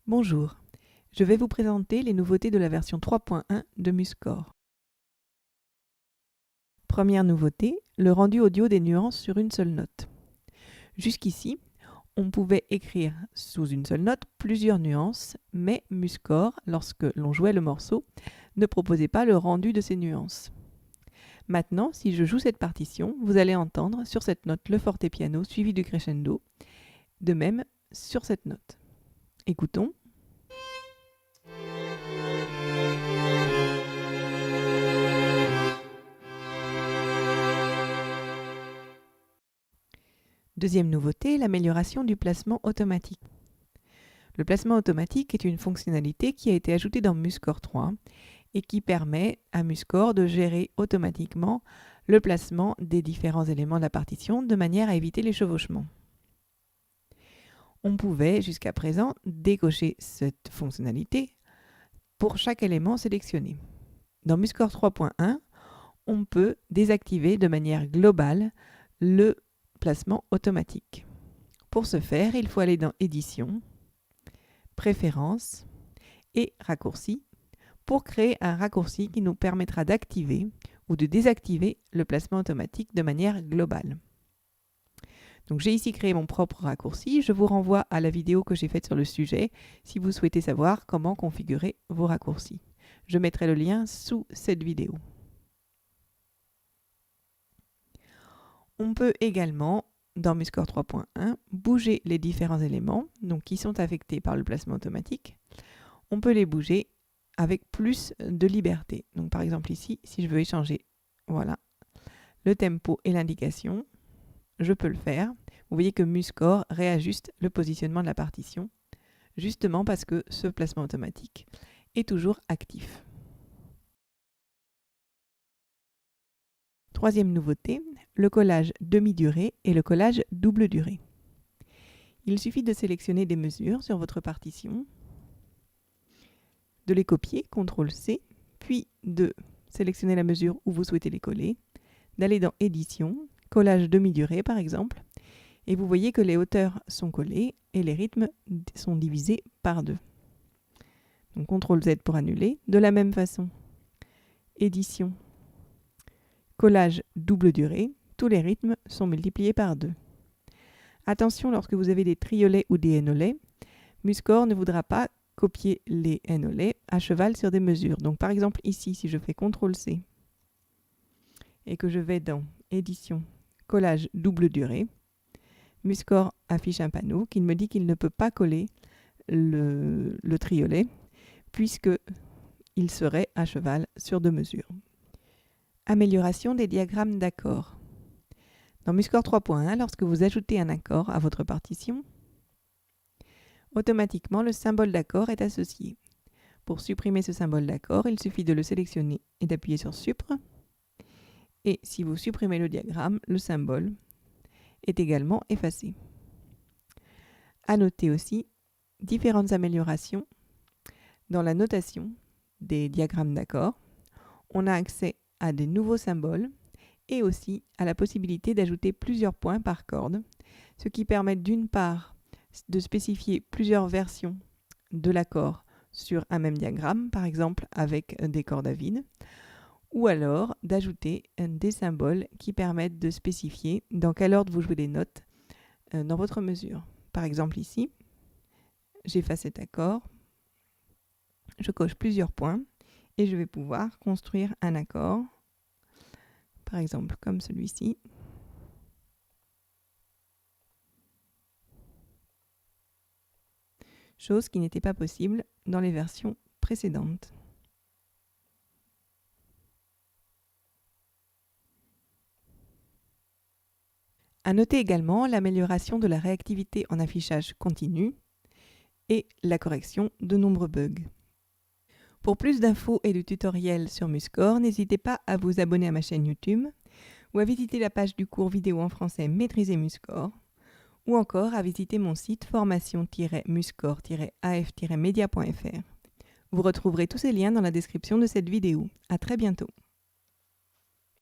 Bonjour, je vais vous présenter les nouveautés de la version 3.1 de MuseScore. Première nouveauté, le rendu audio des nuances sur une seule note. Jusqu'ici, on pouvait écrire sous une seule note plusieurs nuances, mais MuseScore, lorsque l'on jouait le morceau, ne proposait pas le rendu de ces nuances. Maintenant, si je joue cette partition, vous allez entendre sur cette note le fortepiano suivi du crescendo, de même sur cette note. Écoutons. Deuxième nouveauté, l'amélioration du placement automatique. Le placement automatique est une fonctionnalité qui a été ajoutée dans MuseScore 3 et qui permet à MuseScore de gérer automatiquement le placement des différents éléments de la partition de manière à éviter les chevauchements. On pouvait jusqu'à présent décocher cette fonctionnalité pour chaque élément sélectionné. Dans MuseScore 3.1, on peut désactiver de manière globale le placement automatique. Pour ce faire, il faut aller dans Édition, Préférences et Raccourcis pour créer un raccourci qui nous permettra d'activer ou de désactiver le placement automatique de manière globale. Donc j'ai ici créé mon propre raccourci. Je vous renvoie à la vidéo que j'ai faite sur le sujet si vous souhaitez savoir comment configurer vos raccourcis. Je mettrai le lien sous cette vidéo. On peut également, dans MuseScore 3.1, bouger les différents éléments qui sont affectés par le placement automatique. On peut les bouger avec plus de liberté. Donc par exemple ici, si je veux échanger le tempo et l'indication, je peux le faire. Vous voyez que MuseScore réajuste le positionnement de la partition, justement parce que ce placement automatique est toujours actif. Troisième nouveauté, le collage demi-durée et le collage double durée. Il suffit de sélectionner des mesures sur votre partition, de les copier, CTRL-C, puis de sélectionner la mesure où vous souhaitez les coller, d'aller dans Édition, collage demi-durée par exemple, et vous voyez que les hauteurs sont collées et les rythmes sont divisés par 2. Donc CTRL-Z pour annuler. De la même façon, Édition, collage double durée, tous les rythmes sont multipliés par 2. Attention, lorsque vous avez des triolets ou des énolets, MuseScore ne voudra pas copier les énolets à cheval sur des mesures. Donc par exemple ici, si je fais CTRL-C et que je vais dans Édition, collage double durée, MuseScore affiche un panneau qui me dit qu'il ne peut pas coller le triolet puisqu'il serait à cheval sur 2 mesures. Amélioration des diagrammes d'accords. Dans MuseScore 3.1, lorsque vous ajoutez un accord à votre partition, automatiquement le symbole d'accord est associé. Pour supprimer ce symbole d'accord, il suffit de le sélectionner et d'appuyer sur Supr. Et si vous supprimez le diagramme, le symbole est également effacé. À noter aussi différentes améliorations dans la notation des diagrammes d'accords. On a accès à des nouveaux symboles et aussi à la possibilité d'ajouter plusieurs points par corde, ce qui permet d'une part de spécifier plusieurs versions de l'accord sur un même diagramme, par exemple avec des cordes à vide, ou alors d'ajouter des symboles qui permettent de spécifier dans quel ordre vous jouez les notes dans votre mesure. Par exemple ici, j'efface cet accord, je coche plusieurs points et je vais pouvoir construire un accord, par exemple comme celui-ci. Chose qui n'était pas possible dans les versions précédentes. À noter également l'amélioration de la réactivité en affichage continu et la correction de nombreux bugs. Pour plus d'infos et de tutoriels sur MuseScore, n'hésitez pas à vous abonner à ma chaîne YouTube ou à visiter la page du cours vidéo en français Maîtriser MuseScore ou encore à visiter mon site formation-musescore-af-media.fr. Vous retrouverez tous ces liens dans la description de cette vidéo. À très bientôt.